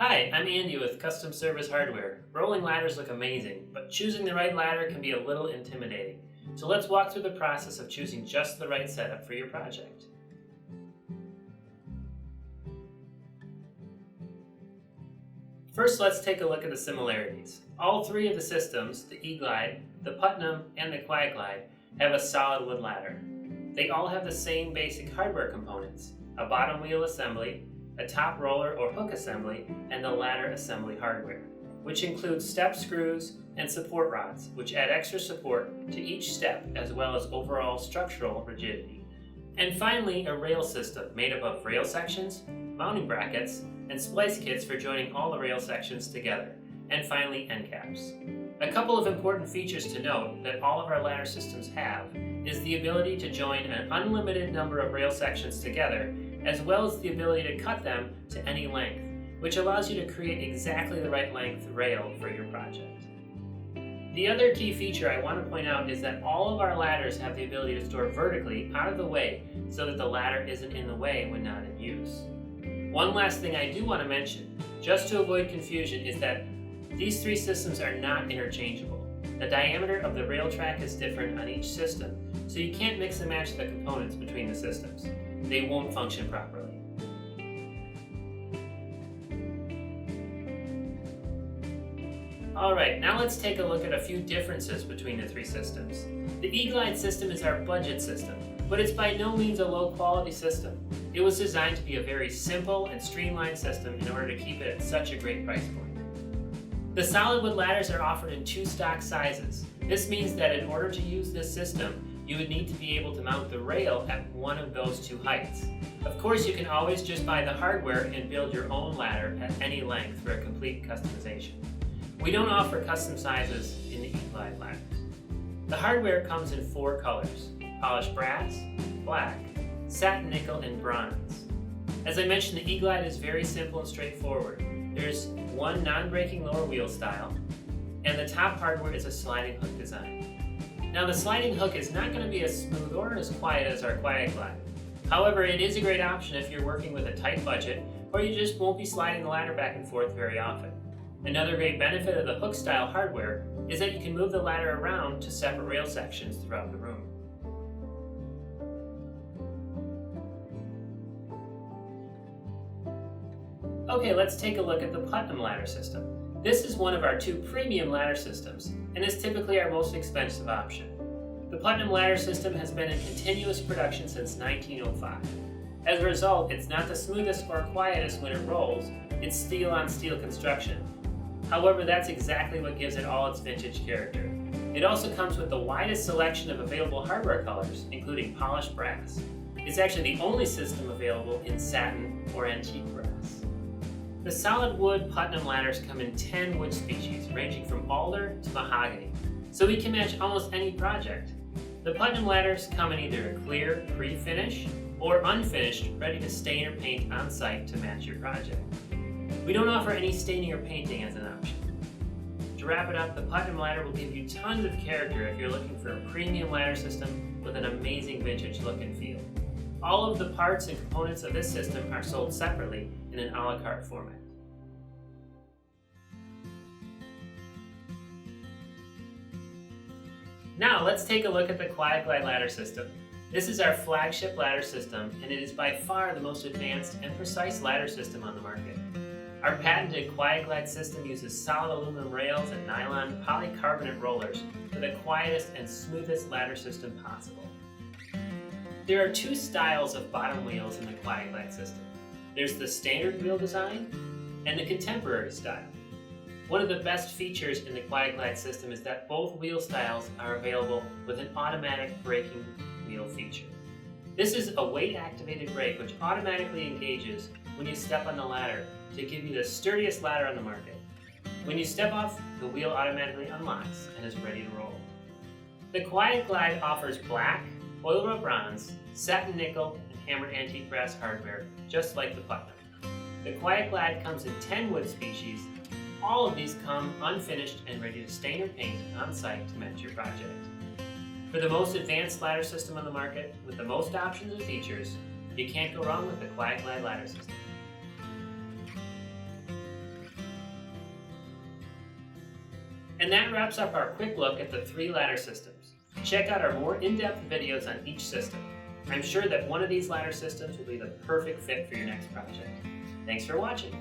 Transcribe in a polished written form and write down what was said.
Hi, I'm Andy with Custom Service Hardware. Rolling ladders look amazing, but choosing the right ladder can be a little intimidating. So let's walk through the process of choosing just the right setup for your project. First, let's take a look at the similarities. All three of the systems, the E-Glide, the Putnam, and the QuietGlide, have a solid wood ladder. They all have the same basic hardware components: a bottom wheel assembly, a top roller or hook assembly, and the ladder assembly hardware, which includes step screws and support rods, which add extra support to each step as well as overall structural rigidity. And finally, a rail system made up of rail sections, mounting brackets, and splice kits for joining all the rail sections together. And finally, end caps. A couple of important features to note that all of our ladder systems have is the ability to join an unlimited number of rail sections together, as well as the ability to cut them to any length, which allows you to create exactly the right length rail for your project. The other key feature I want to point out is that all of our ladders have the ability to store vertically out of the way so that the ladder isn't in the way when not in use. One last thing I do want to mention, just to avoid confusion, is that these three systems are not interchangeable. The diameter of the rail track is different on each system, so you can't mix and match the components between the systems. They won't function properly. Alright, now let's take a look at a few differences between the three systems. The E-Glide system is our budget system, but it's by no means a low-quality system. It was designed to be a very simple and streamlined system in order to keep it at such a great price point. The solid wood ladders are offered in two stock sizes. This means that in order to use this system, you would need to be able to mount the rail at one of those two heights. Of course, you can always just buy the hardware and build your own ladder at any length for a complete customization. We don't offer custom sizes in the E-Glide ladders. The hardware comes in four colors: polished brass, black, satin nickel, and bronze. As I mentioned, the E-Glide is very simple and straightforward. There's one non-breaking lower wheel style, and the top hardware is a sliding hook design. Now, the sliding hook is not going to be as smooth or as quiet as our QuietGlide. However, it is a great option if you're working with a tight budget or you just won't be sliding the ladder back and forth very often. Another great benefit of the hook style hardware is that you can move the ladder around to separate rail sections throughout the room. Okay, let's take a look at the Putnam ladder system. This is one of our two premium ladder systems, and is typically our most expensive option. The Putnam ladder system has been in continuous production since 1905. As a result, it's not the smoothest or quietest when it rolls, it's steel-on-steel construction. However, that's exactly what gives it all its vintage character. It also comes with the widest selection of available hardware colors, including polished brass. It's actually the only system available in satin or antique brass. The solid wood Putnam ladders come in 10 wood species, ranging from alder to mahogany, so we can match almost any project. The Putnam ladders come in either a clear, pre-finish, or unfinished, ready to stain or paint on site to match your project. We don't offer any staining or painting as an option. To wrap it up, the Putnam ladder will give you tons of character if you're looking for a premium ladder system with an amazing vintage look and feel. All of the parts and components of this system are sold separately in an a la carte format. Now let's take a look at the QuietGlide ladder system. This is our flagship ladder system, and it is by far the most advanced and precise ladder system on the market. Our patented QuietGlide system uses solid aluminum rails and nylon polycarbonate rollers for the quietest and smoothest ladder system possible. There are two styles of bottom wheels in the QuietGlide system. There's the standard wheel design and the contemporary style. One of the best features in the QuietGlide system is that both wheel styles are available with an automatic braking wheel feature. This is a weight-activated brake which automatically engages when you step on the ladder to give you the sturdiest ladder on the market. When you step off, the wheel automatically unlocks and is ready to roll. The QuietGlide offers black, oil rub bronze, satin nickel, and hammered antique brass hardware, just like the Putnam. The QuietGlide comes in 10 wood species. All of these come unfinished and ready to stain or paint on site to match your project. For the most advanced ladder system on the market, with the most options and features, you can't go wrong with the QuietGlide ladder system. And that wraps up our quick look at the 3 ladder systems. Check out our more in-depth videos on each system. I'm sure that one of these ladder systems will be the perfect fit for your next project. Thanks for watching.